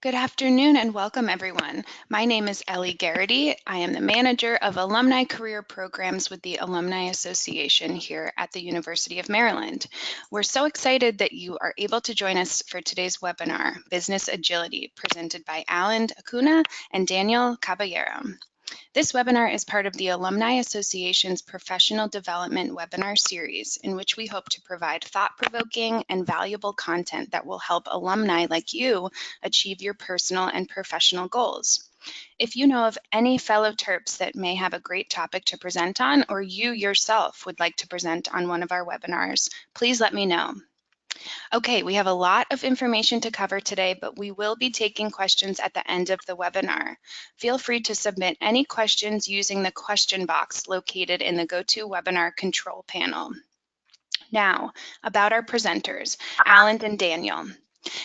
Good afternoon and welcome, everyone. My name is Ellie Garrity. I am the manager of Alumni Career Programs with the Alumni Association here at the University of Maryland. We're so excited that you are able to join us for today's webinar, Business Agility, presented by Alan Acuna and Daniel Caballero. This webinar is part of the Alumni Association's Professional Development webinar series, in which we hope to provide thought-provoking and valuable content that will help alumni like you achieve your personal and professional goals. If you know of any fellow Terps that may have a great topic to present on, or you yourself would like to present on one of our webinars, please let me know. Okay, we have a lot of information to cover today, but we will be taking questions at the end of the webinar. Feel free to submit any questions using the question box located in the GoToWebinar control panel. Now, about our presenters, Alan and Daniel.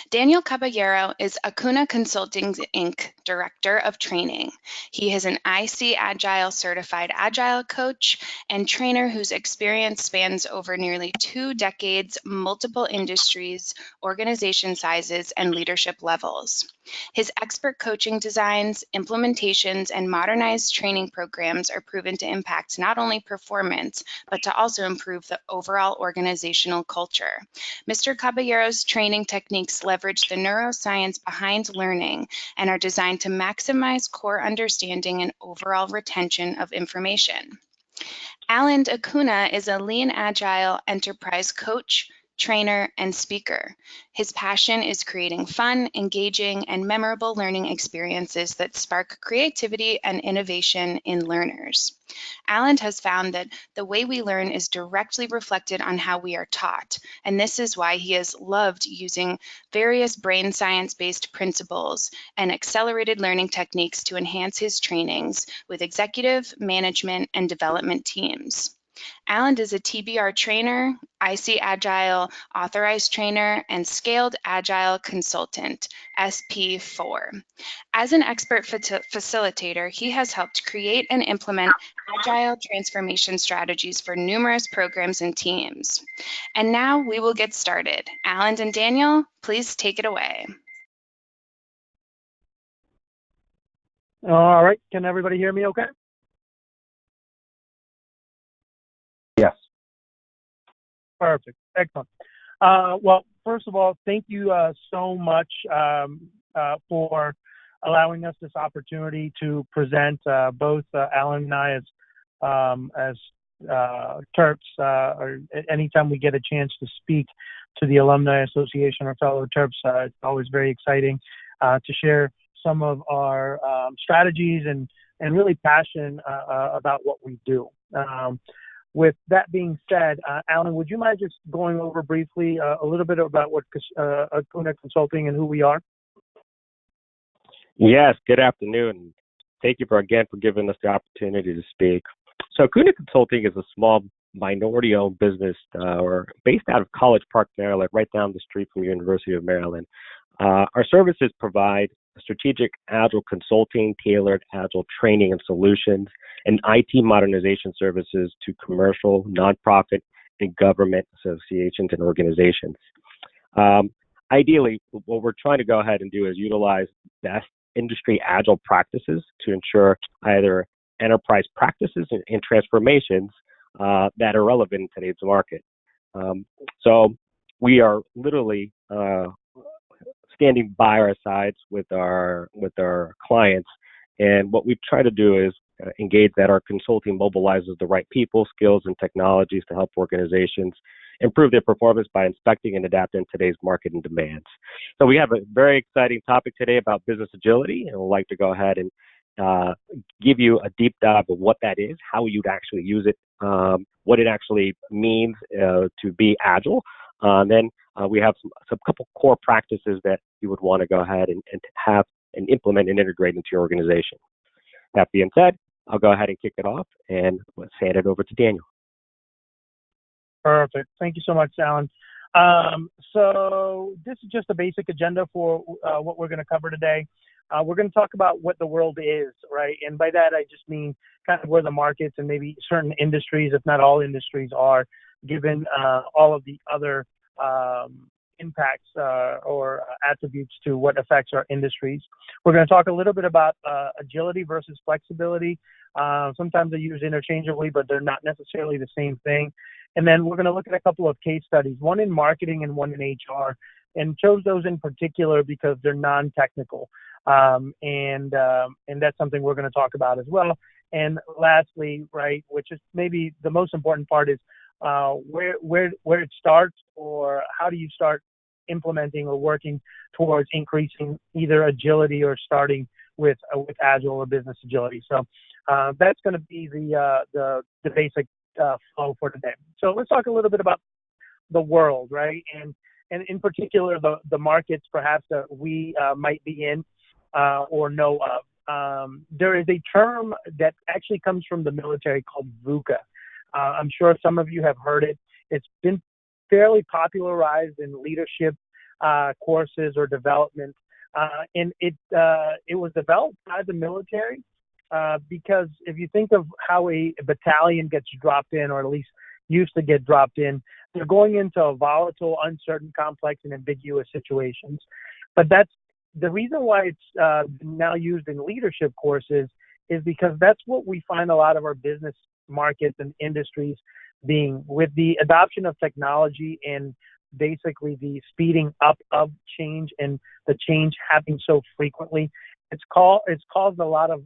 Daniel Caballero is Goona Consulting, Inc. Director of Training. He is an IC Agile certified Agile coach and trainer whose experience spans over nearly 2 decades, multiple industries, organization sizes, and leadership levels. His expert coaching designs, implementations, and modernized training programs are proven to impact not only performance, but to also improve the overall organizational culture. Mr. Caballero's training techniques leverage the neuroscience behind learning and are designed to maximize core understanding and overall retention of information. Alan Acuna is a lean agile enterprise coach, trainer, and speaker. His passion is creating fun, engaging, and memorable learning experiences that spark creativity and innovation in learners. Alan has found that the way we learn is directly reflected on how we are taught, and this is why he has loved using various brain science-based principles and accelerated learning techniques to enhance his trainings with executive, management, and development teams. Alan is a TBR trainer, IC Agile authorized trainer, and Scaled Agile consultant, SP4. As an expert facilitator, he has helped create and implement agile transformation strategies for numerous programs and teams. And now we will get started. Alan and Daniel, please take it away. All right, can everybody hear me okay? Yes. Perfect, excellent. Well, first of all, thank you so much for allowing us this opportunity to present both Alan and I as Terps, or anytime we get a chance to speak to the Alumni Association or fellow Terps, it's always very exciting to share some of our strategies and really passion about what we do. With that being said, Alan, would you mind just going over briefly a little bit about what Goona Consulting and who we are? Yes, good afternoon. Thank you for giving us the opportunity to speak. So Goona Consulting is a small minority-owned business based out of College Park, Maryland, right down the street from the University of Maryland. Our services provide strategic agile consulting, tailored agile training and solutions, and IT modernization services to commercial, nonprofit, and government associations and organizations. Ideally, what we're trying to go ahead and do is utilize best industry agile practices to ensure either enterprise practices and transformations that are relevant in today's market. So we are literally standing by our sides with our clients, and what we try to do is engage that our consulting mobilizes the right people, skills, and technologies to help organizations improve their performance by inspecting and adapting to today's market and demands. So we have a very exciting topic today about business agility, and we'd like to go ahead and give you a deep dive of what that is, how you'd actually use it, what it actually means to be agile. Then we have some couple core practices that you would want to go ahead and have and implement and integrate into your organization. That being said, I'll go ahead and kick it off and let's hand it over to Daniel. Perfect. Thank you so much, Alan. So this is just a basic agenda for what we're going to cover today. We're going to talk about what the world is, right? And by that, I just mean kind of where the markets and maybe certain industries, if not all industries, are, given all of the other impacts or attributes to what affects our industries. We're going to talk a little bit about agility versus flexibility. Sometimes they're used interchangeably, but they're not necessarily the same thing. And then we're going to look at a couple of case studies, one in marketing and one in HR, and chose those in particular because they're non-technical. And that's something we're going to talk about as well. And lastly, right, which is maybe the most important part, is where it starts, or how do you start implementing or working towards increasing either agility or starting with agile or business agility. So that's going to be the basic flow for today. So let's talk a little bit about the world, right? And in particular, the markets perhaps that we might be in or know of. There is a term that actually comes from the military called VUCA. I'm sure some of you have heard it. It's been fairly popularized in leadership courses or development. And it was developed by the military because if you think of how a battalion gets dropped in, or at least used to get dropped in, they're going into a volatile, uncertain, complex, and ambiguous situations. But that's the reason why it's now used in leadership courses, is because that's what we find a lot of our business markets and industries being, with the adoption of technology and basically the speeding up of change and the change happening so frequently. It's caused a lot of,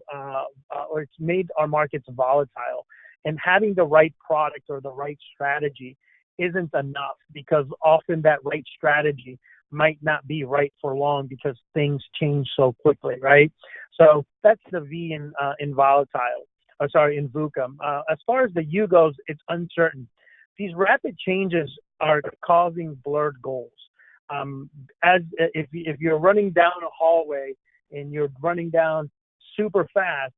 or it's made our markets volatile. And having the right product or the right strategy isn't enough, because often that right strategy might not be right for long because things change so quickly, right? So that's the V in volatile. In VUCA. As far as the U goes, it's uncertain. These rapid changes are causing blurred goals. If you're running down a hallway and you're running down super fast,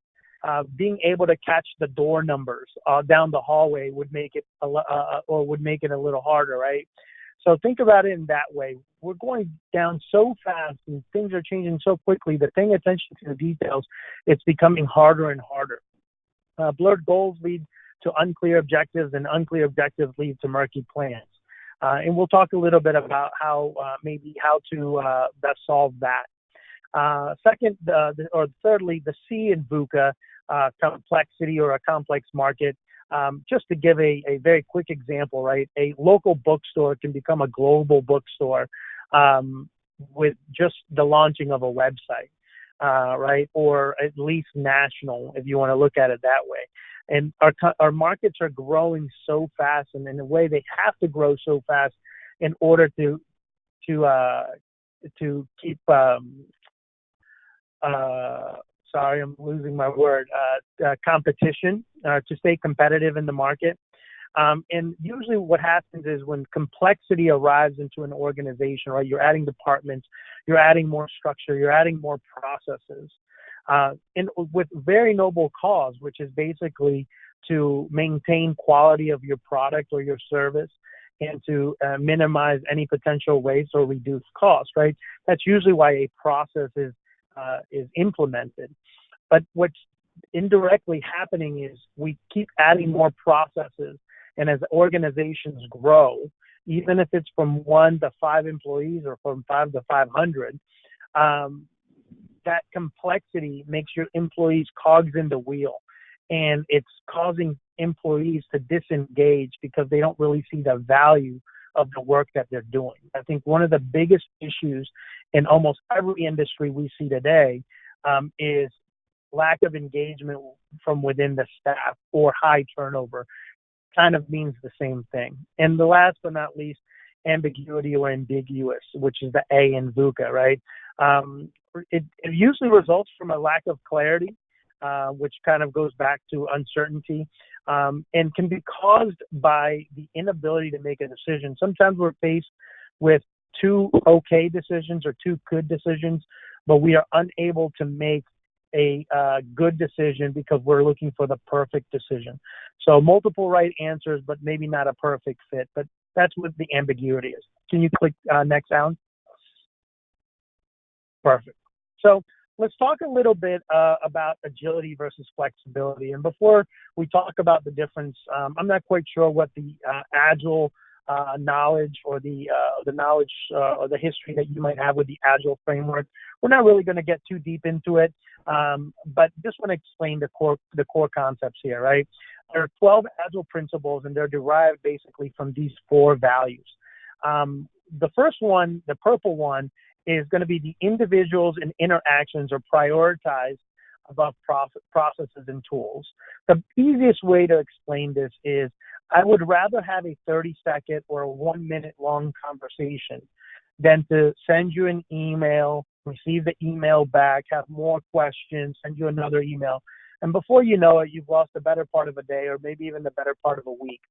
being able to catch the door numbers down the hallway would make it a little harder, right? So think about it in that way. We're going down so fast and things are changing so quickly that paying attention to the details, it's becoming harder and harder. Blurred goals lead to unclear objectives, and unclear objectives lead to murky plans. And we'll talk a little bit about how to best solve that. Thirdly, the C in VUCA, complexity or a complex market. Just to give a very quick example, right? A local bookstore can become a global bookstore with just the launching of a website. Right? Or at least national, if you want to look at it that way. And our markets are growing so fast, and in a way they have to grow so fast in order to keep. Sorry, I'm losing my word. Competition to stay competitive in the market. And usually what happens is when complexity arrives into an organization, right, you're adding departments, you're adding more structure, you're adding more processes, and with very noble cause, which is basically to maintain quality of your product or your service and to minimize any potential waste or reduce cost, right? That's usually why a process is implemented. But what's indirectly happening is we keep adding more processes. And as organizations grow, even if it's from 1 to 5 employees or from 5 to 500, that complexity makes your employees cogs in the wheel. And it's causing employees to disengage because they don't really see the value of the work that they're doing. I think one of the biggest issues in almost every industry we see today is lack of engagement from within the staff, or high turnover. Kind of means the same thing. And the last but not least, ambiguity or ambiguous, which is the A in VUCA, right? It usually results from a lack of clarity, which kind of goes back to uncertainty, and can be caused by the inability to make a decision. Sometimes we're faced with 2 okay decisions or 2 good decisions, but we are unable to make a good decision because we're looking for the perfect decision. So multiple right answers, but maybe not a perfect fit. But that's what the ambiguity is. Can you click next, Alan? Perfect. So let's talk a little bit about agility versus flexibility. And before we talk about the difference, I'm not quite sure what the agile knowledge or the knowledge or the history that you might have with the Agile framework. We're not really going to get too deep into it, but just want to explain the core concepts here, right? There are 12 Agile principles, and they're derived basically from these 4 values. The first one, the purple one, is going to be the individuals and interactions are prioritized above processes and tools. The easiest way to explain this is I would rather have a 30-second or a 1-minute long conversation than to send you an email, receive the email back, have more questions, send you another email. And before you know it, you've lost the better part of a day or maybe even the better part of a week.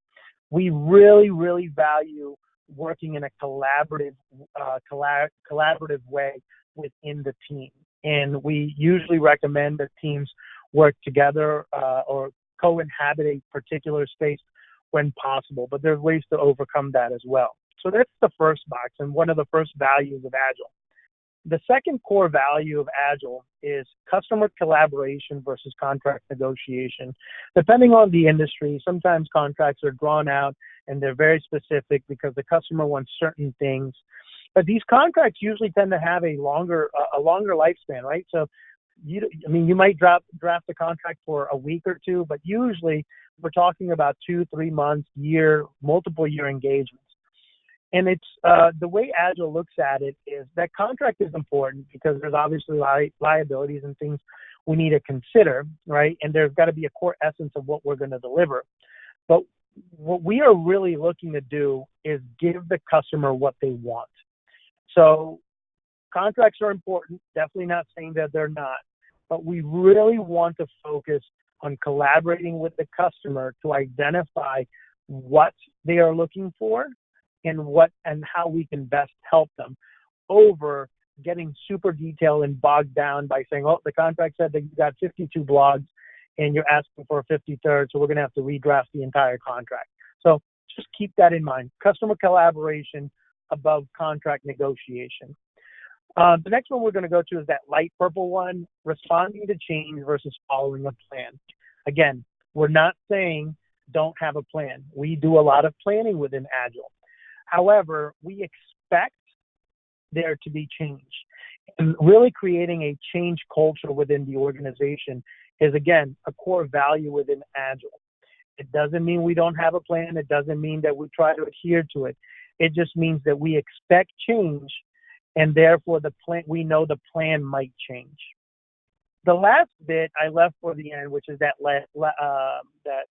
We really, really value working in a collaborative way within the team. And we usually recommend that teams work together or co-inhabit a particular space when possible, but there's ways to overcome that as well. So that's the first box and one of the first values of Agile. The second core value of Agile is customer collaboration versus contract negotiation. Depending on the industry, sometimes contracts are drawn out and they're very specific because the customer wants certain things. But these contracts usually tend to have a longer lifespan, right? So, you might draft a contract for a week or two, but usually we're talking about 2, 3 months, multiple year engagements. And it's the way Agile looks at it is that contract is important because there's obviously liabilities and things we need to consider, right? And there's got to be a core essence of what we're going to deliver. But what we are really looking to do is give the customer what they want. So contracts are important, definitely not saying that they're not, but we really want to focus on collaborating with the customer to identify what they are looking for and how we can best help them over getting super detailed and bogged down by saying, oh, the contract said that you got 52 blogs and you're asking for a 53rd, so we're going to have to redraft the entire contract. So just keep that in mind. Customer collaboration above contract negotiation. The next one we're going to go to is that light purple one, responding to change versus following a plan. Again, we're not saying don't have a plan. We do a lot of planning within Agile. However, we expect there to be change. And really creating a change culture within the organization is, again, a core value within Agile. It doesn't mean we don't have a plan. It doesn't mean that we try to adhere to it. It just means that we expect change, and therefore we know the plan might change. The last bit I left for the end, which is that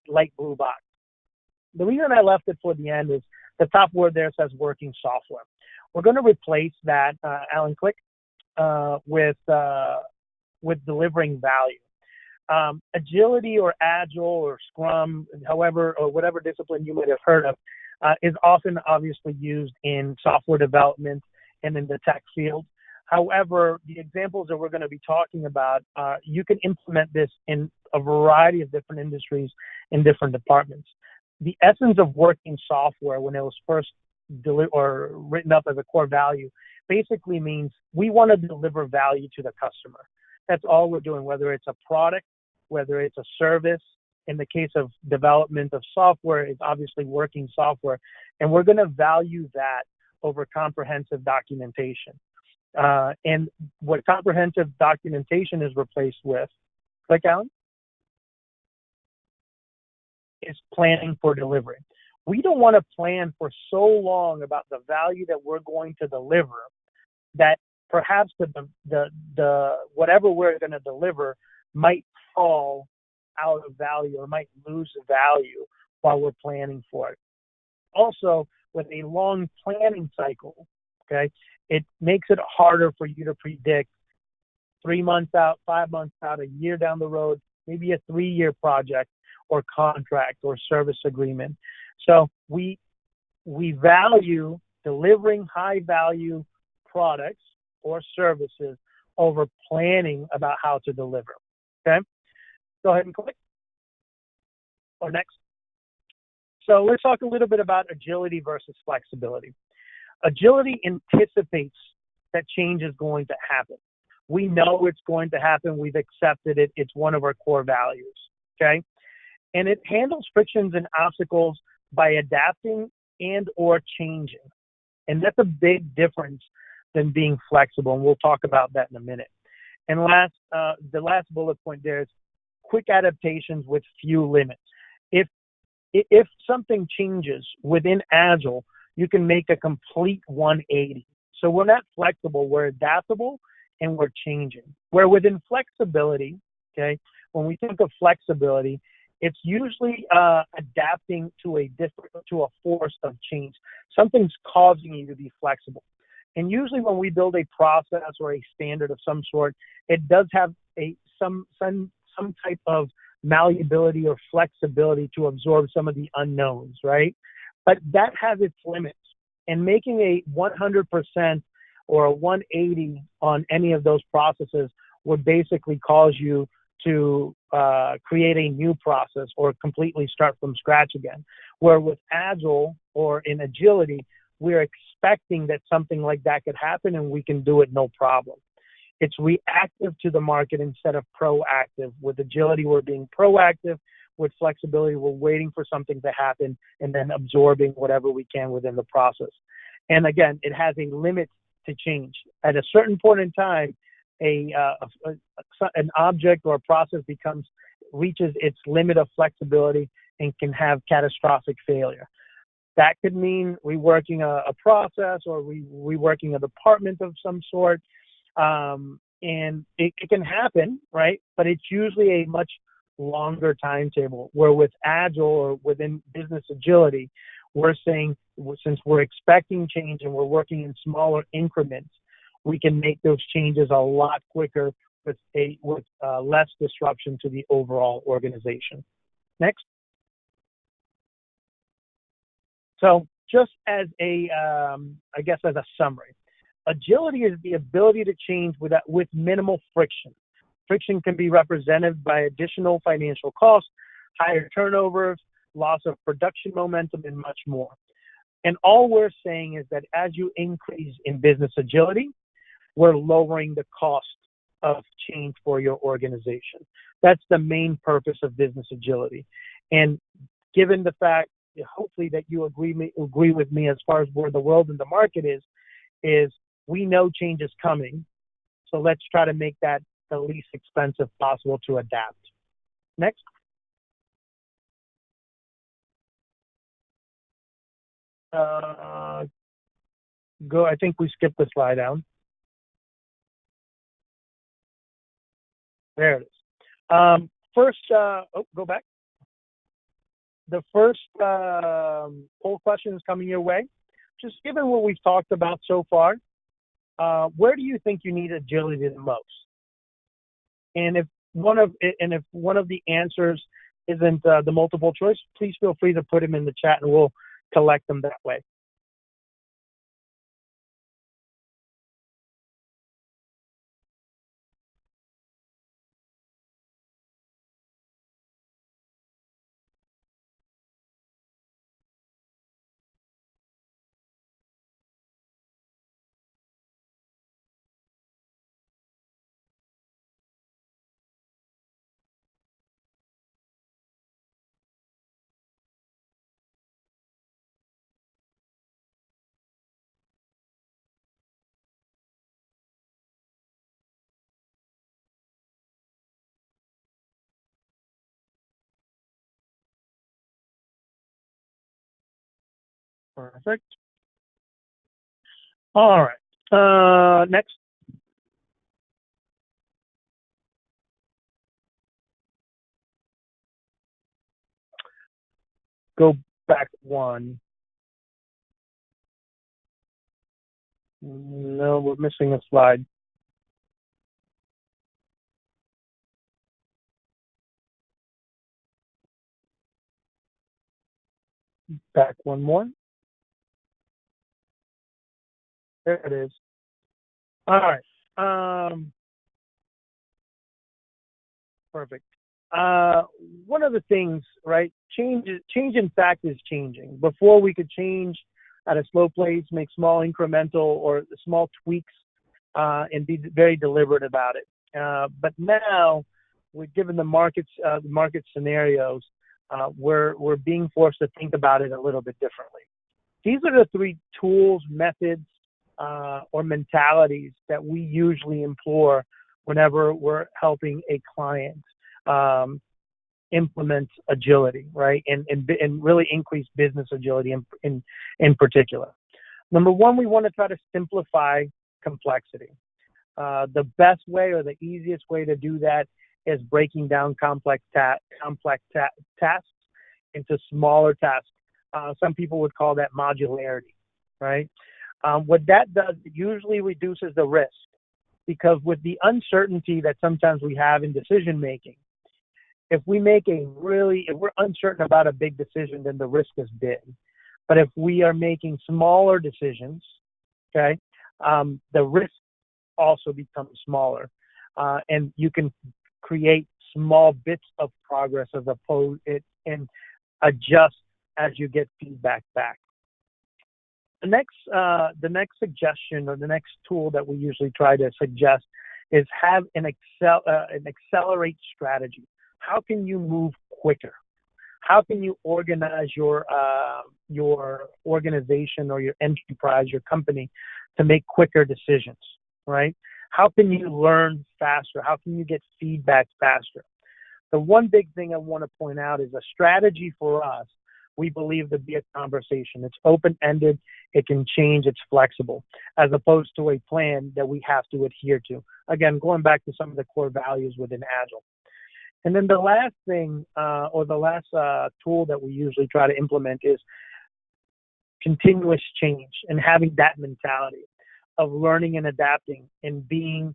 light blue box. The reason I left it for the end is the top word there says working software. We're going to replace that, Alan Click, with delivering value. Agility or Agile or Scrum, however, or whatever discipline you might have heard of, is often obviously used in software development and in the tech field. However, the examples that we're going to be talking about, you can implement this in a variety of different industries in different departments. The essence of working software when it was first written up as a core value basically means we want to deliver value to the customer. That's all we're doing, whether it's a product, whether it's a service. In the case of development of software, it's obviously working software, and we're going to value that over comprehensive documentation. And what comprehensive documentation is replaced with, click Alan, is planning for delivery. We don't want to plan for so long about the value that we're going to deliver that perhaps the whatever we're going to deliver might fall out of value or might lose value while we're planning for it. Also, with a long planning cycle, okay, it makes it harder for you to predict 3 months out, 5 months out, a year down the road, maybe a 3-year project or contract or service agreement. So we value delivering high value products or services over planning about how to deliver. Okay? Go ahead and click. Or next. So let's talk a little bit about agility versus flexibility. Agility anticipates that change is going to happen. We know it's going to happen. We've accepted it. It's one of our core values. Okay? And it handles frictions and obstacles by adapting and or changing. And that's a big difference than being flexible. And we'll talk about that in a minute. And the last bullet point there is quick adaptations with few limits. If if something changes within Agile, you can make a complete 180. So we're not flexible, we're adaptable, and we're changing. Where within flexibility, okay, when we think of flexibility, it's usually adapting to a force of change. Something's causing you to be flexible. And usually when we build a process or a standard of some sort, it does have some type of malleability or flexibility to absorb some of the unknowns, right? But that has its limits. And making a 100% or a 180 on any of those processes would basically cause you to create a new process or completely start from scratch again. Where with Agile or in agility, we're expecting that something like that could happen and we can do it no problem. It's reactive to the market instead of proactive. With agility, we're being proactive. With flexibility, we're waiting for something to happen and then absorbing whatever we can within the process. And again, it has a limit to change. At a certain point in time, an object or a process reaches its limit of flexibility and can have catastrophic failure. That could mean reworking a process or reworking a department of some sort. And it can happen, right? But it's usually a much longer timetable. Where with Agile or within business agility, we're saying since we're expecting change and we're working in smaller increments, we can make those changes a lot quicker with less disruption to the overall organization. Next. So just as as a summary, agility is the ability to change with minimal friction. Friction can be represented by additional financial costs, higher turnovers, loss of production momentum, and much more. And all we're saying is that as you increase in business agility, we're lowering the cost of change for your organization. That's the main purpose of business agility. And given the fact, hopefully, that you agree with me as far as where the world and the market is we know change is coming. So let's try to make that the least expensive possible to adapt. Next. I think we skipped the slide down. There it is. First, go back. The first poll question is coming your way. Just given what we've talked about so far, where do you think you need agility the most? And if one of the answers isn't the multiple choice, please feel free to put them in the chat and we'll collect them that way. Perfect. All right. Next. Go back one. No, we're missing a slide. Back one more. There it is. All right. Perfect. One of the things, right? Change in fact is changing. Before we could change at a slow pace, make small incremental or small tweaks, and be very deliberate about it. But now, given the market scenarios, we're being forced to think about it a little bit differently. These are the three tools, methods, or mentalities that we usually employ whenever we're helping a client implement agility, right? And really increase business agility in particular. Number one, we want to try to simplify complexity. The best way or the easiest way to do that is breaking down complex tasks into smaller tasks. Some people would call that modularity, right? What that does, it usually reduces the risk, because with the uncertainty that sometimes we have in decision making, if we're uncertain about a big decision, then the risk is big. But if we are making smaller decisions, okay, the risk also becomes smaller, and you can create small bits of progress as opposed and adjust as you get feedback back. The next suggestion, or the next tool that we usually try to suggest, is have an accelerate strategy. How can you move quicker? How can you organize your organization or your enterprise, your company, to make quicker decisions, right? How can you learn faster? How can you get feedback faster? The one big thing I want to point out is a strategy for us, we believe, to be a conversation. It's open-ended, it can change, it's flexible, as opposed to a plan that we have to adhere to. Again, going back to some of the core values within Agile. And then the last thing, or the last tool that we usually try to implement, is continuous change, and having that mentality of learning and adapting, and being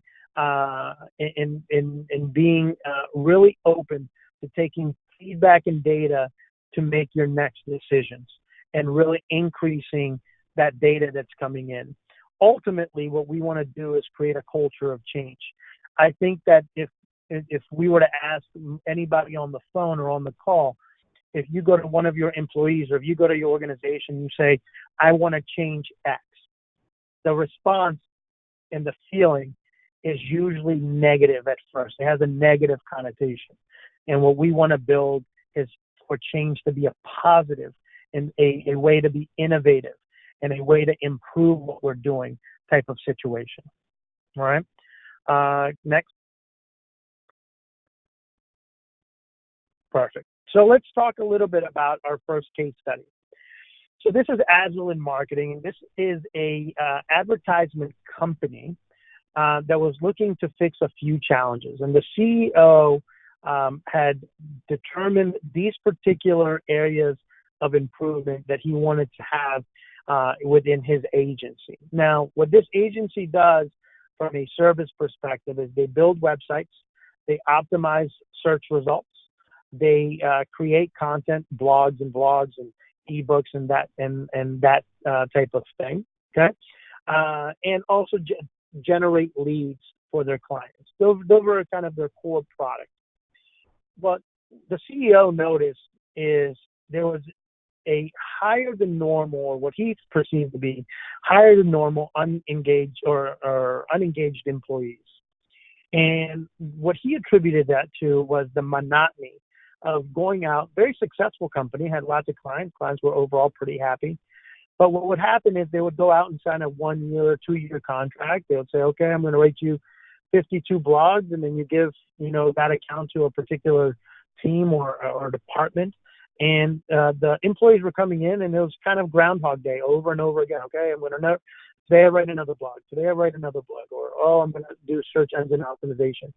really open to taking feedback and data to make your next decisions, and really increasing that data that's coming in. Ultimately, what we want to do is create a culture of change. I think that if we were to ask anybody on the phone or on the call, if you go to one of your employees, or if you go to your organization, you say, I want to change X, the response and the feeling is usually negative at first. It has a negative connotation. And what we want to build is for change to be a positive, and a way to be innovative, and a way to improve what we're doing type of situation. All right. Next. Perfect. So let's talk a little bit about our first case study. So this is Agile in Marketing, and this is a advertisement company that was looking to fix a few challenges. And the CEO had determined these particular areas of improvement that he wanted to have within his agency. Now, what this agency does from a service perspective is they build websites, they optimize search results, they create content, blogs and ebooks and that type of thing. Okay, and also generate leads for their clients. Those are kind of their core products. What the CEO noticed is there was a higher than normal, or what he perceived to be higher than normal, unengaged or unengaged employees. And what he attributed that to was the monotony of going out. Very successful company, had lots of clients. Clients were overall pretty happy. But what would happen is they would go out and sign a 1 year or 2 year contract. They would say, okay, I'm going to rate you 52 blogs, and then you give, that account to a particular team or department. And the employees were coming in, and it was kind of Groundhog Day over and over again. Okay, I'm going to today I write another blog. Today I write another blog. Or, I'm going to do search engine optimization.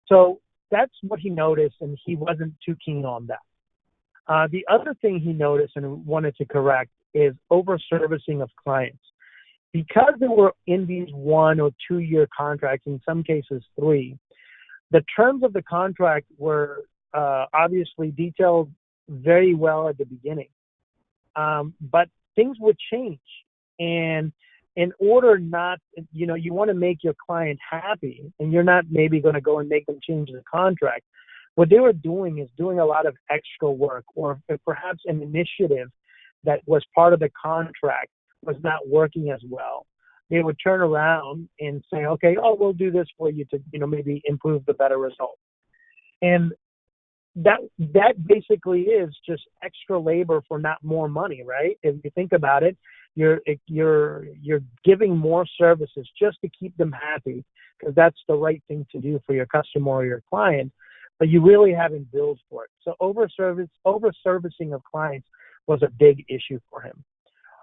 So that's what he noticed, and he wasn't too keen on that. The other thing he noticed and wanted to correct is over-servicing of clients. Because they were in these 1 or 2 year contracts, in some cases 3, the terms of the contract were obviously detailed very well at the beginning. But things would change. And in order not, you want to make your client happy, and you're not maybe going to go and make them change the contract. What they were doing is doing a lot of extra work, or perhaps an initiative that was part of the contract was not working as well. They would turn around and say, okay, we'll do this for you to, maybe improve the better result. And that basically is just extra labor for not more money, right? If you think about it, you're giving more services just to keep them happy because that's the right thing to do for your customer or your client, but you really haven't billed for it. So over servicing of clients was a big issue for him.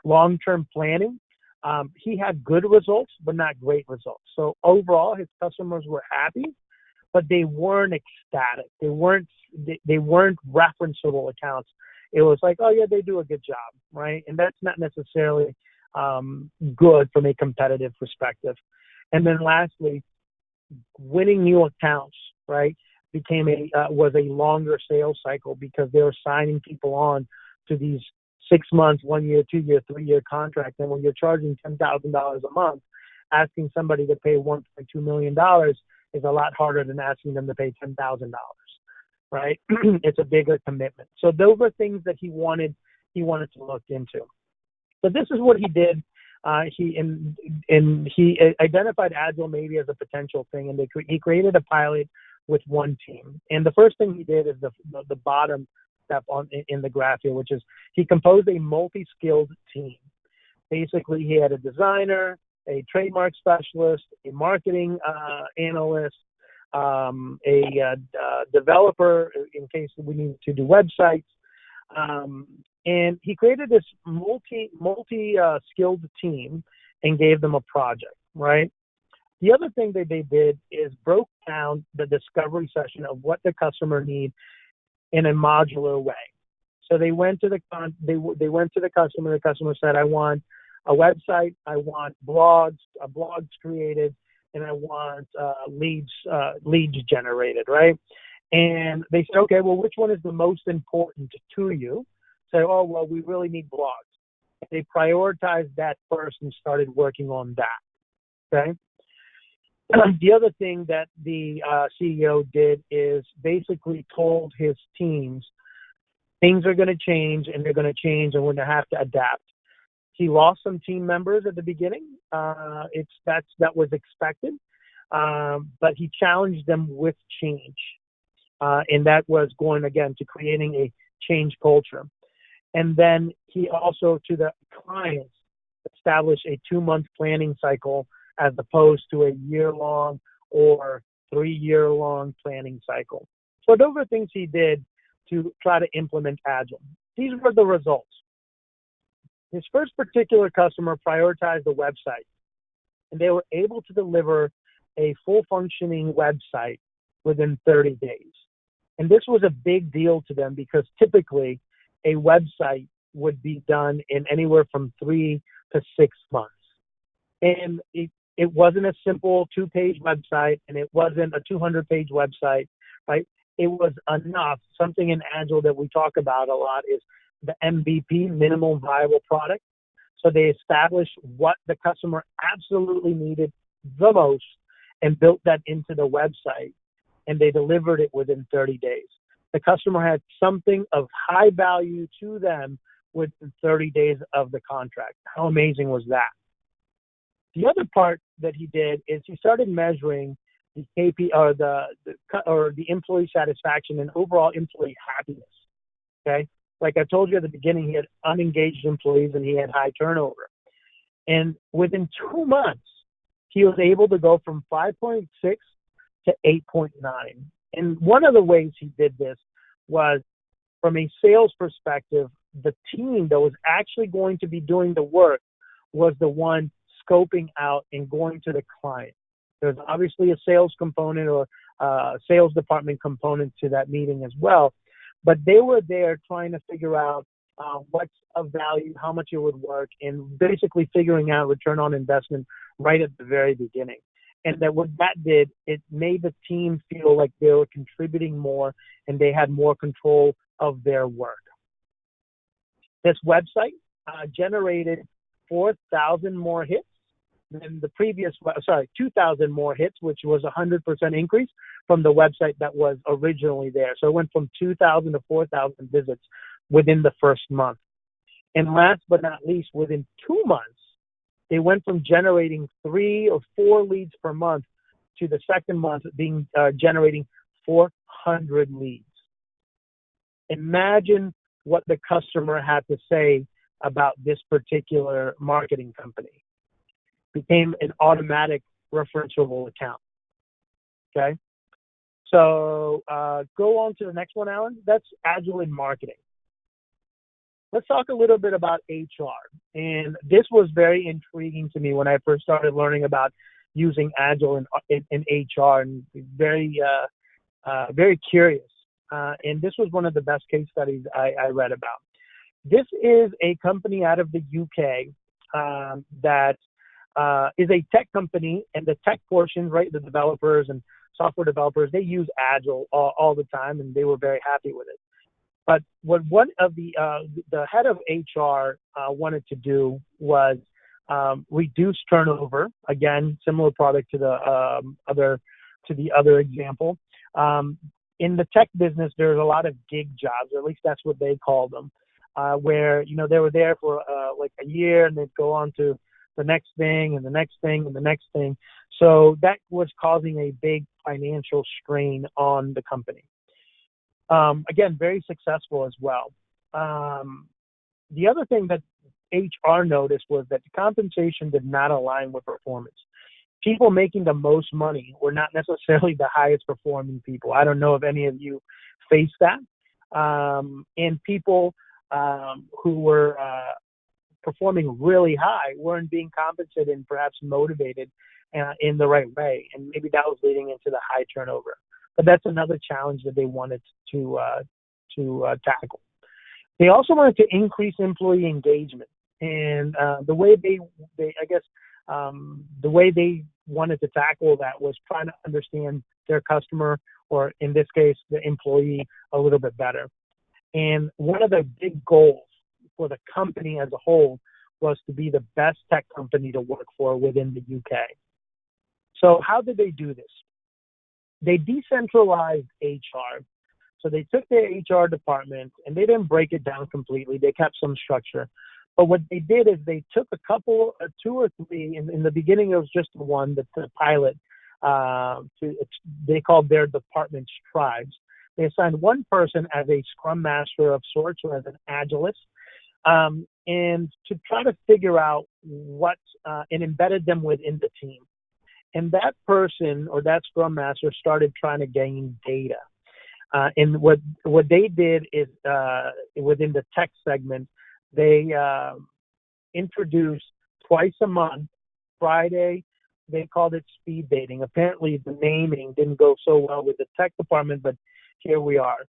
Long-term planning, he had good results, but not great results. So overall, his customers were happy, but they weren't ecstatic. They weren't referenceable accounts. It was like, oh yeah, they do a good job, right? And that's not necessarily good from a competitive perspective. And then lastly, winning new accounts, right, was a longer sales cycle because they were signing people on to these 6 months, 1 year, 2 year, 3 year contracts. And when you're charging $10,000 a month, asking somebody to pay $1.2 million is a lot harder than asking them to pay $10,000, right? It's a bigger commitment. So those are things that he wanted to look into. So this is what he did. He identified Agile maybe as a potential thing, and he created a pilot with one team. And the first thing he did is the bottom step in the graph here, which is he composed a multi-skilled team. Basically, he had a designer, a trademark specialist, a marketing analyst, a developer in case we need to do websites. And he created this multi-skilled team and gave them a project, right? The other thing that they did is broke down the discovery session of what the customer needs in a modular way. So they went to the customer. The customer said, "I want a website. I want blogs created, and I want leads generated." Right? And they said, "Okay, well, which one is the most important to you?" Say, "Oh, well, we really need blogs." They prioritized that first and started working on that. Okay. The other thing that the CEO did is basically told his teams, things are going to change, and they're going to change, and we're going to have to adapt. He lost some team members at the beginning. That was expected, but he challenged them with change, and that was going again to creating a change culture. And then he also, to the clients, established a 2-month planning cycle as opposed to a year-long or 3-year-long planning cycle. So those are things he did to try to implement Agile. These were the results. His first particular customer prioritized the website, and they were able to deliver a full-functioning website within 30 days. And this was a big deal to them because typically a website would be done in anywhere from 3 to 6 months. And it wasn't a simple 2-page website, and it wasn't a 200-page website, right? It was enough. Something in Agile that we talk about a lot is the MVP, minimum viable product. So they established what the customer absolutely needed the most and built that into the website, and they delivered it within 30 days. The customer had something of high value to them within 30 days of the contract. How amazing was that? The other part that he did is he started measuring the KP or the employee satisfaction and overall employee happiness. Okay, like I told you at the beginning, he had unengaged employees and he had high turnover. And within 2 months, he was able to go from 5.6 to 8.9. And one of the ways he did this was from a sales perspective, the team that was actually going to be doing the work was the one scoping out and going to the client. There's obviously a sales component or sales department component to that meeting as well, but they were there trying to figure out what's of value, how much it would work, and basically figuring out return on investment right at the very beginning. And that what that did, it made the team feel like they were contributing more and they had more control of their work. This website generated 4,000 more hits than the previous, 2,000 more hits, which was a 100% increase from the website that was originally there. So it went from 2,000 to 4,000 visits within the first month. And last but not least, within 2 months, they went from generating 3 or 4 leads per month to the second month being generating 400 leads. Imagine what the customer had to say about this particular marketing company. Became an automatic referenceable account. Okay. So go on to the next one, Alan. That's Agile in marketing. Let's talk a little bit about HR. And this was very intriguing to me when I first started learning about using Agile in HR, and very, very curious. And this was one of the best case studies I read about. This is a company out of the UK that is a tech company, and the tech portion, right, the developers and software developers, they use Agile all the time, and they were very happy with it. But what one of the head of HR wanted to do was reduce turnover. Again, similar product to the other example. In the tech business, there's a lot of gig jobs, or at least that's what they call them, where they were there for like a year, and they'd go on to the next thing and the next thing and the next thing. So that was causing a big financial strain on the company. Again, very successful as well. The other thing that HR noticed was that the compensation did not align with performance. People making the most money were not necessarily the highest performing people. I don't know if any of you faced that. And people who were performing really high weren't being compensated and perhaps motivated in the right way. And maybe that was leading into the high turnover. But that's another challenge that they wanted to tackle. They also wanted to increase employee engagement. And the way they wanted to tackle that was trying to understand their customer, or in this case, the employee, a little bit better. And one of the big goals for the company as a whole was to be the best tech company to work for within the UK. So how did they do this? They decentralized HR. So they took their HR department and they didn't break it down completely. They kept some structure. But what they did is they took a couple, two or three, in the beginning it was just one, the pilot, they called their departments tribes. They assigned one person as a scrum master of sorts, or as an agilist, and to try to figure out what, and embedded them within the team. And that person, or that scrum master, started trying to gain data. And what they did is, within the tech segment, they introduced twice a month, Friday, they called it speed dating. Apparently the naming didn't go so well with the tech department, but here we are.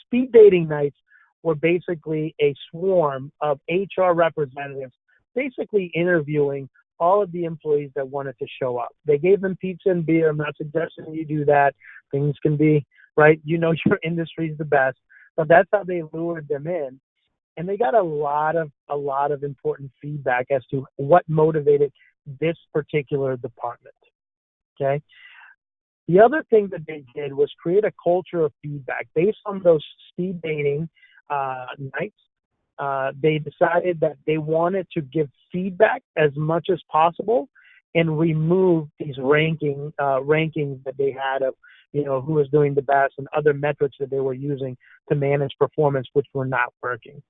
Speed dating nights were basically a swarm of HR representatives basically interviewing all of the employees that wanted to show up. They gave them pizza and beer. I'm not suggesting you do that. Things can be, right? You know your industry is the best. But that's how they lured them in. And they got a lot of important feedback as to what motivated this particular department. Okay. The other thing that they did was create a culture of feedback based on those speed dating nights. They decided that they wanted to give feedback as much as possible and remove these rankings that they had of, who was doing the best and other metrics that they were using to manage performance, which were not working.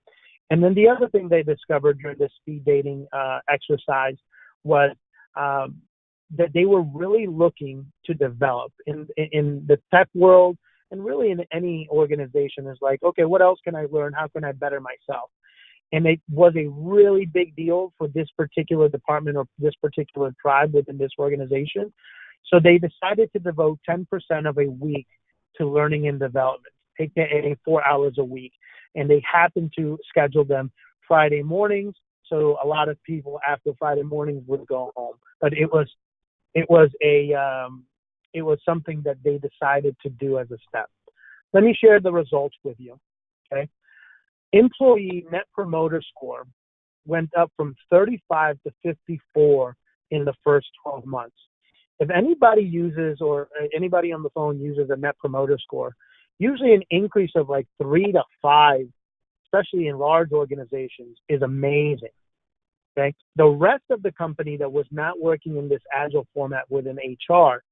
And then the other thing they discovered during this speed dating exercise was that they were really looking to develop in the tech world, and really in any organization is like, okay, what else can I learn? How can I better myself? And it was a really big deal for this particular department or this particular tribe within this organization. So they decided to devote 10% of a week to learning and development, take 4 hours a week. And they happened to schedule them Friday mornings. So a lot of people after Friday mornings would go home. But it was something that they decided to do as a step. Let me share the results with you. Okay. Employee net promoter score went up from 35 to 54 in the first 12 months. If anybody uses, or anybody on the phone uses, a net promoter score, usually an increase of like 3 to 5, especially in large organizations, is amazing. Okay. The rest of the company that was not working in this agile format within HR,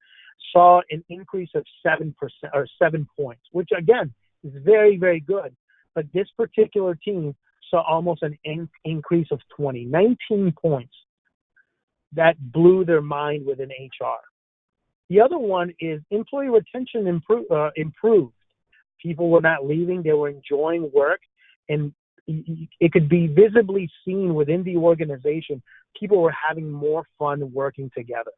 saw an increase of 7% or 7 points, which again, is very, very good. is very, very good. But this particular team saw almost an increase of 19 points. That blew their mind within HR. The other one is employee retention improved. People were not leaving, they were enjoying work, and it could be visibly seen within the organization. People were having more fun working together.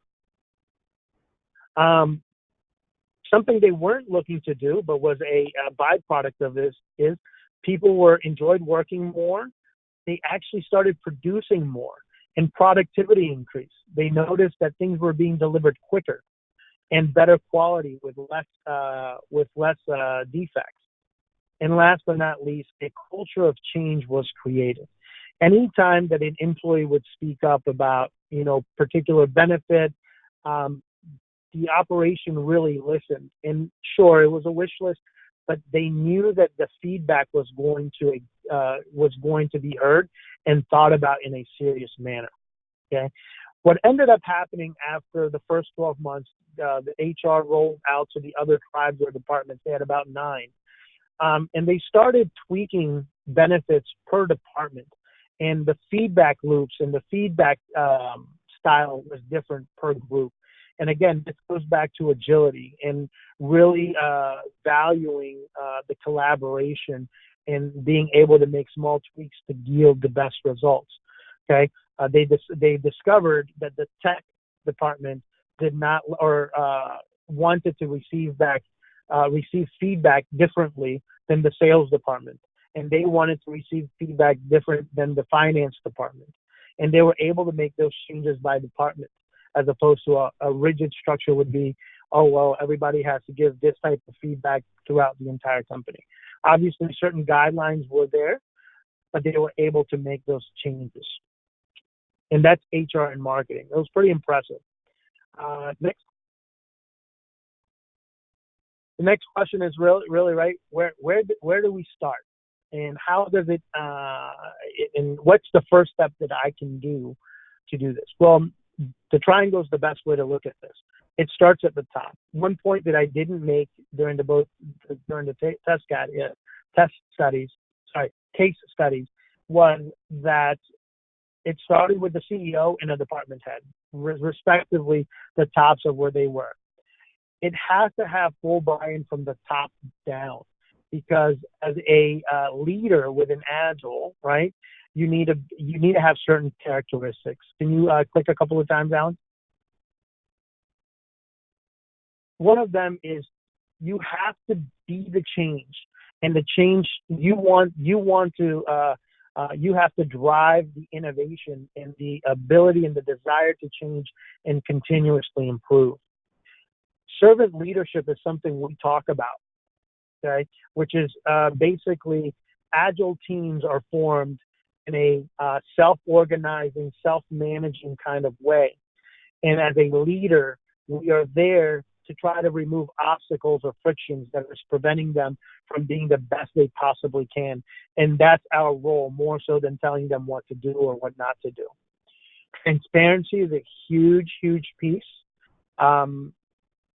Something they weren't looking to do, but was a byproduct of this, is people were enjoyed working more. They actually started producing more, and productivity increased. They noticed that things were being delivered quicker and better quality with less defects. And last but not least, a culture of change was created. Anytime that an employee would speak up about, particular benefit, the operation really listened. And sure, it was a wish list, but they knew that the feedback was going to be heard and thought about in a serious manner. Okay. What ended up happening after the first 12 months, the HR rolled out to the other tribes or departments. They had about 9. And they started tweaking benefits per department. And the feedback loops and the feedback style was different per group. And again, this goes back to agility and really valuing the collaboration and being able to make small tweaks to yield the best results. Okay, they discovered that the tech department did not or wanted to receive feedback differently than the sales department, and they wanted to receive feedback different than the finance department, and they were able to make those changes by department, as opposed to a rigid structure would be, oh, well, everybody has to give this type of feedback throughout the entire company. Obviously, certain guidelines were there, but they were able to make those changes. And that's HR and marketing. It was pretty impressive. Next. The next question is really right. Where do we start? And how does it, and what's the first step that I can do to do this? Well, the triangle is the best way to look at this. It starts at the top. One point that I didn't make during the case studies was that it started with the CEO and a department head, respectively, the tops of where they were. It has to have full buy-in from the top down, because as a leader within Agile, right, you need to have certain characteristics. Can you click a couple of times, Alan? One of them is you have to be the change, and the change you have to drive the innovation and the ability and the desire to change and continuously improve. Servant leadership is something we talk about, okay, which is basically Agile teams are formed in a self-organizing, self-managing kind of way. And as a leader, we are there to try to remove obstacles or frictions that is preventing them from being the best they possibly can. And that's our role, more so than telling them what to do or what not to do. Transparency is a huge, huge piece.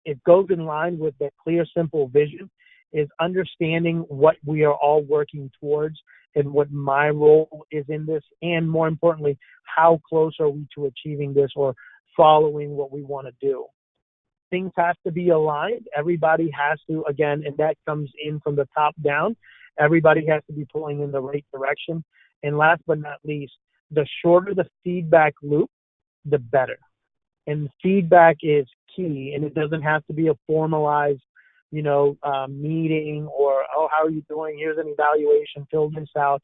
It goes in line with the clear, simple vision, is understanding what we are all working towards and what my role is in this, and more importantly, how close are we to achieving this or following what we want to do. Things have to be aligned. Everybody has to, again, and that comes in from the top down, everybody has to be pulling in the right direction. And last but not least, the shorter the feedback loop, the better. And feedback is key, and it doesn't have to be a formalized, meeting or, oh, how are you doing? Here's an evaluation, fill this out.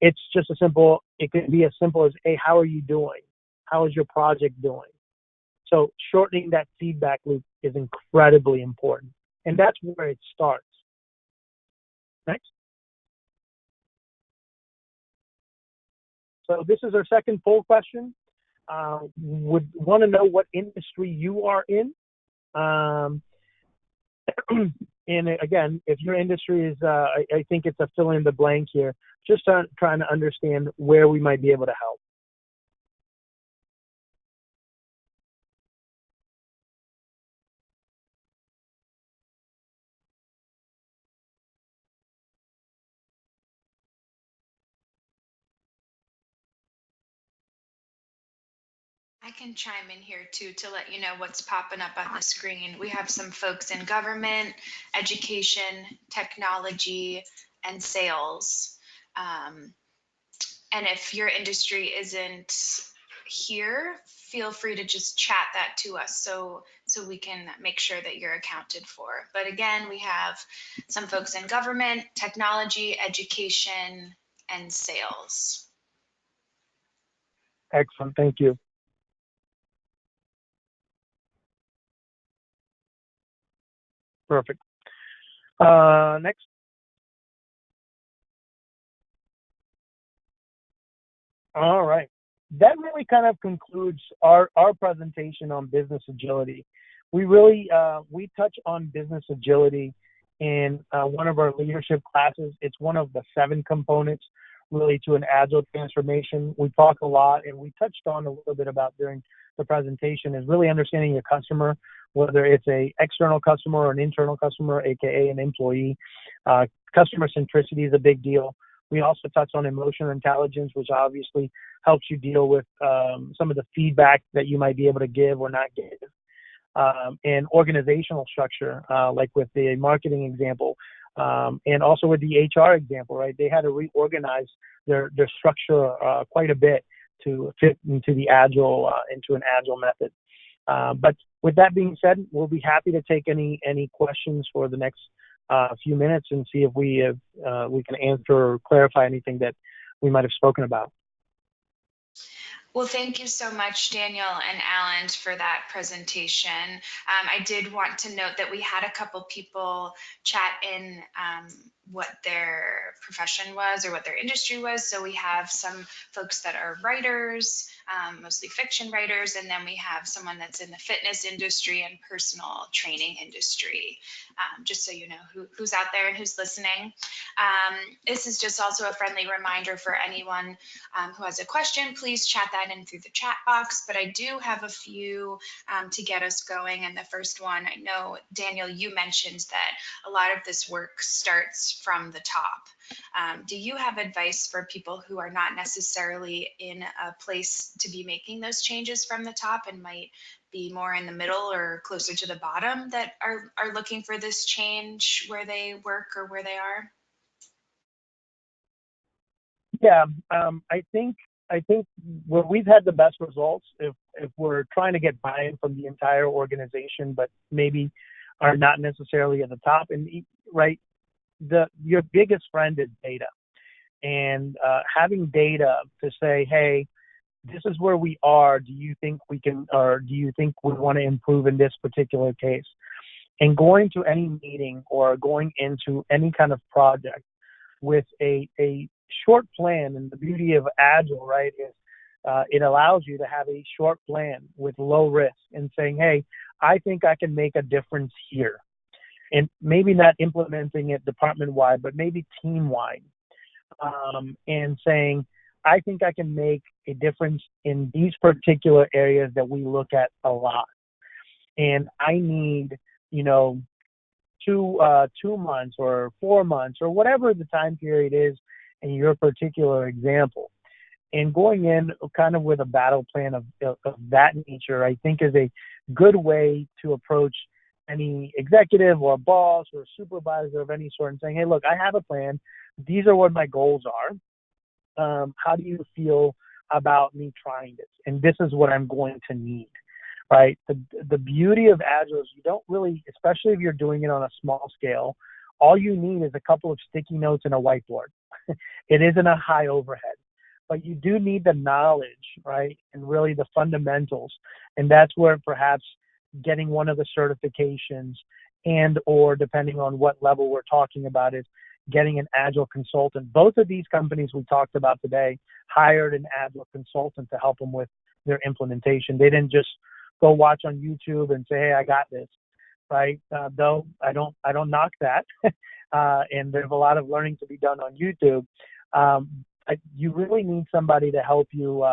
It's just it could be as simple as, hey, how are you doing? How is your project doing? So shortening that feedback loop is incredibly important, and that's where it starts. Next. So this is our second poll question. Would want to know what industry you are in. And again, if your industry is, I think it's a fill in the blank here, just trying to understand where we might be able to help. I can chime in here too to let you know what's popping up on the screen. We have some folks in government, education, technology, and sales. Um, and if your industry isn't here, feel free to just chat that to us so we can make sure that you're accounted for. But again, we have some folks in government, technology, education, and sales. Excellent. Thank you. Perfect. Next. All right. That really kind of concludes our presentation on business agility. We really we touch on business agility in one of our leadership classes. It's one of the 7 components really to an agile transformation. We talk a lot, and we touched on a little bit about during the presentation, is really understanding your customer, whether it's a external customer or an internal customer, aka an employee. Customer centricity is a big deal. We also touch on emotional intelligence, which obviously helps you deal with some of the feedback that you might be able to give or not give. And organizational structure, like with the marketing example, and also with the HR example, right? They had to reorganize their structure quite a bit to fit into the into an agile method. But with that being said, we'll be happy to take any questions for the next few minutes and see if we can answer or clarify anything that we might have spoken about. Well, thank you so much, Daniel and Alan, for that presentation. I did want to note that we had a couple people chat in what their profession was or what their industry was. So we have some folks that are writers, mostly fiction writers, and then we have someone that's in the fitness industry and personal training industry, just so you know who's out there and who's listening. This is just also a friendly reminder for anyone who has a question. Please chat that in through the chat box, but I do have a few to get us going. And the first one, I know, Daniel, you mentioned that a lot of this work starts from the top. Do you have advice for people who are not necessarily in a place to be making those changes from the top and might be more in the middle or closer to the bottom that are looking for this change where they work or where they are? Yeah, I think where we've had the best results, if we're trying to get buy-in from the entire organization, but maybe are not necessarily at the top. And right, your biggest friend is data, and having data to say, hey, this is where we are. Do you think we can, or do you think we want to improve in this particular case? And going to any meeting or going into any kind of project with a short plan. And the beauty of agile, right, is it allows you to have a short plan with low risk and saying, hey, I think I can make a difference here. And maybe not implementing it department wide, but maybe team wide. And saying, I think I can make a difference in these particular areas that we look at a lot. And I need, 2 months or 4 months or whatever the time period is in your particular example. And going in kind of with a battle plan of that nature, I think is a good way to approach any executive or boss or supervisor of any sort and saying, hey, look, I have a plan. These are what my goals are. How do you feel about me trying this? And this is what I'm going to need, right? The beauty of Agile is you don't really, especially if you're doing it on a small scale, all you need is a couple of sticky notes and a whiteboard. It isn't a high overhead, but you do need the knowledge, right? And really the fundamentals. And that's where perhaps getting one of the certifications and or depending on what level we're talking about is getting an Agile consultant. Both of these companies we talked about today hired an Agile consultant to help them with their implementation. They didn't just go watch on YouTube and say, hey, I got this, right? Though I don't knock that. And there's a lot of learning to be done on YouTube. You really need somebody to help you,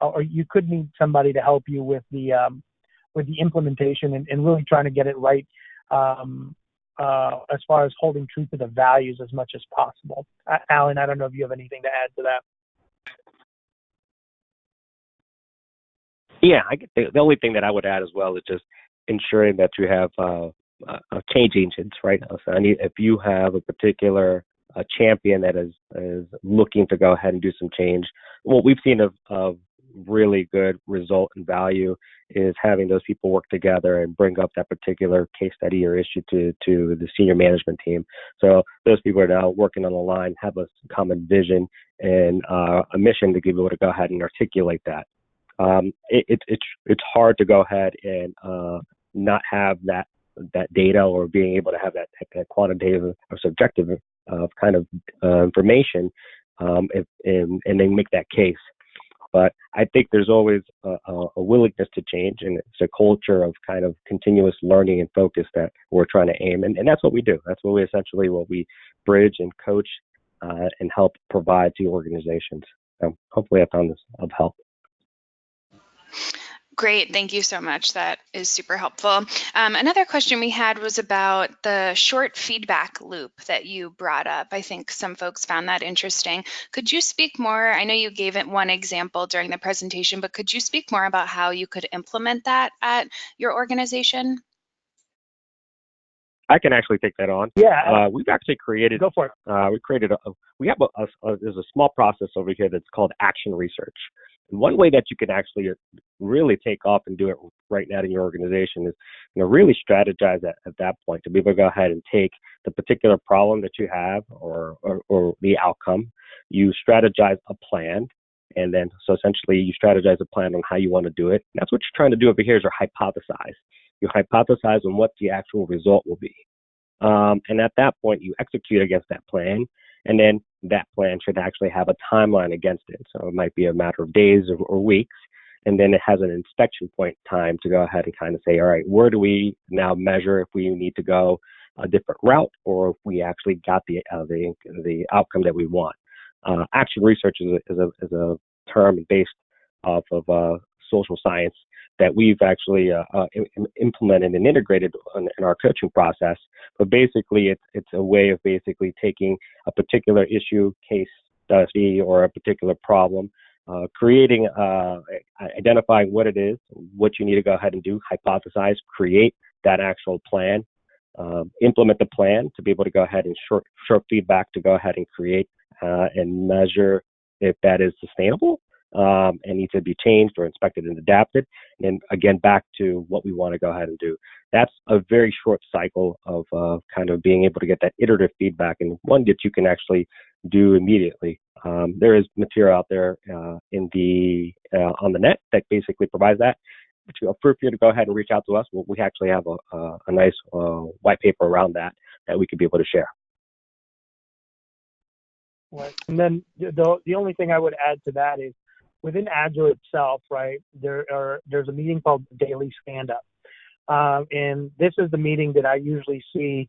or you could need somebody to help you with the implementation and really trying to get it right as far as holding true to the values as much as possible. Alan, I don't know if you have anything to add to that. Yeah, I get the only thing that I would add as well is just ensuring that you have change agents, right? So if you have a particular champion that is looking to go ahead and do some change, what we've seen of really good result and value is having those people work together and bring up that particular case study or issue to the senior management team. So those people are now working on the line, have a common vision and a mission to be able to go ahead and articulate that. It's hard to go ahead and not have that data or being able to have that quantitative or subjective kind of information and then make that case. But I think there's always a willingness to change, and it's a culture of kind of continuous learning and focus that we're trying to aim, and that's what we do. That's what we bridge and coach and help provide to organizations. Hopefully I found this of help. Great. Thank you so much. That is super helpful. Another question we had was about the short feedback loop that you brought up. I think some folks found that interesting. Could you speak more? I know you gave it one example during the presentation, but could you speak more about how you could implement that at your organization? I can actually take that on. Yeah. We've actually created. Go for it. We have there's a small process over here that's called action research. And one way that you can actually really take off and do it right now in your organization is, really strategize at that point to be able to go ahead and take the particular problem that you have or the outcome. You strategize a plan, and then so essentially you strategize a plan on how you want to do it. And that's what you're trying to do over here is hypothesize. You hypothesize on what the actual result will be. And at that point, you execute against that plan, and then that plan should actually have a timeline against it. So it might be a matter of days or weeks, and then it has an inspection point time to go ahead and kind of say, all right, where do we now measure if we need to go a different route or if we actually got the outcome that we want. Action research is a term based off of social science that we've actually implemented and integrated in our coaching process. But basically, it's a way of basically taking a particular issue, case study, or a particular problem, creating, identifying what it is, what you need to go ahead and do, hypothesize, create that actual plan, implement the plan to be able to go ahead and short feedback to go ahead and create and measure if that is sustainable. And needs to be changed or inspected and adapted. And then again, back to what we want to go ahead and do. That's a very short cycle of kind of being able to get that iterative feedback, and one that you can actually do immediately. There is material out there on the net that basically provides that. But feel free to go ahead and reach out to us. We actually have a nice white paper around that we could be able to share. And then the only thing I would add to that is, within Agile itself, right, there's a meeting called Daily Standup. And this is the meeting that I usually see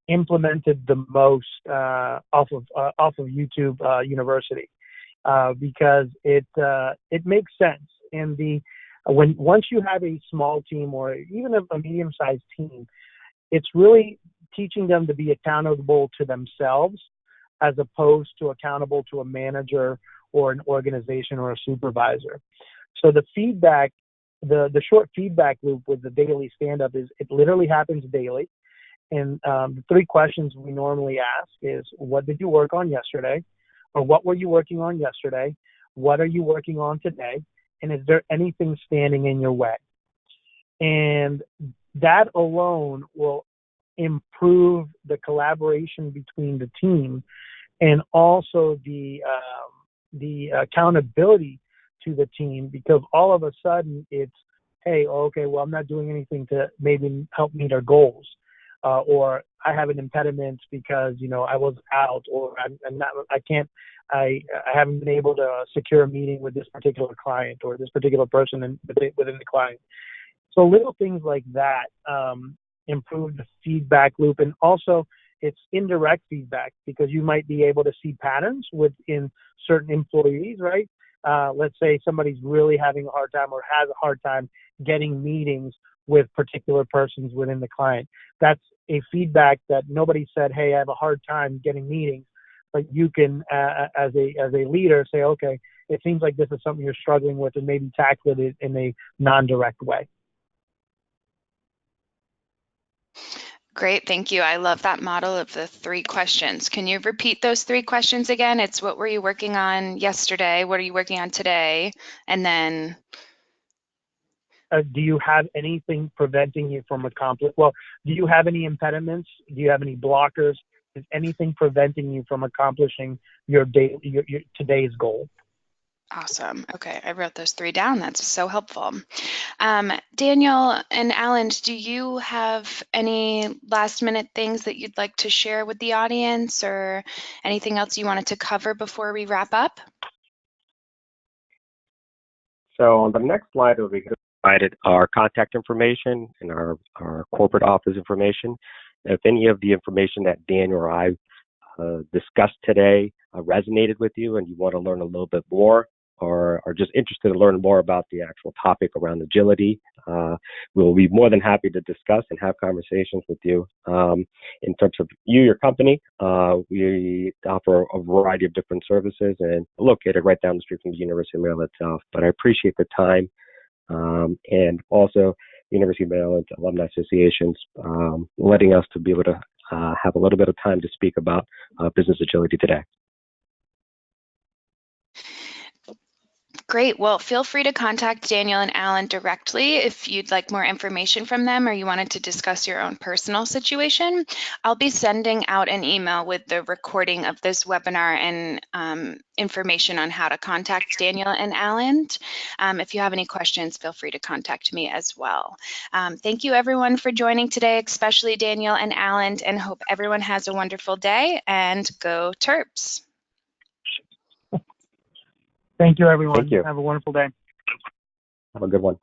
implemented the most off of YouTube University because it makes sense. And once you have a small team or even a medium-sized team, it's really teaching them to be accountable to themselves as opposed to accountable to a manager or an organization or a supervisor. So the feedback, the short feedback loop with the daily stand-up is it literally happens daily. And the three questions we normally ask is, what did you work on yesterday? Or what were you working on yesterday? What are you working on today? And is there anything standing in your way? And that alone will improve the collaboration between the team and also the accountability to the team, because all of a sudden it's, hey, okay, well, I'm not doing anything to maybe help meet our goals, or I have an impediment because I was out, or I haven't been able to secure a meeting with this particular client or this particular person within the client. So little things like that improve the feedback loop, and also it's indirect feedback because you might be able to see patterns within certain employees, right? Let's say somebody's really having a hard time or has a hard time getting meetings with particular persons within the client. That's a feedback that nobody said, hey, I have a hard time getting meetings, but you can, as a leader, say, okay, it seems like this is something you're struggling with, and maybe tackle it in a non-direct way. Great, thank you. I love that model of the 3 questions. Can you repeat those 3 questions again? It's what were you working on yesterday? What are you working on today? And then do you have anything preventing you from accomplishing? Well, do you have any impediments? Do you have any blockers? Is anything preventing you from accomplishing your today's goal? awesome. Okay, I wrote those 3 down. That's so helpful. Daniel and Alan, do you have any last minute things that you'd like to share with the audience, or anything else you wanted to cover before we wrap up? So on the next slide, we provided our contact information and our corporate office information. If any of the information that Daniel or I discussed today resonated with you and you want to learn a little bit more, or are just interested to learn more about the actual topic around agility, we'll be more than happy to discuss and have conversations with you. In terms of your company, we offer a variety of different services and located right down the street from the University of Maryland itself. But I appreciate the time, and also the University of Maryland Alumni Associations letting us to be able to have a little bit of time to speak about business agility today. Great. Well, feel free to contact Daniel and Alan directly if you'd like more information from them or you wanted to discuss your own personal situation. I'll be sending out an email with the recording of this webinar and information on how to contact Daniel and Alan. If you have any questions, feel free to contact me as well. Thank you everyone for joining today, especially Daniel and Alan, and hope everyone has a wonderful day, and go Terps. Thank you, everyone. Thank you. Have a wonderful day. Have a good one.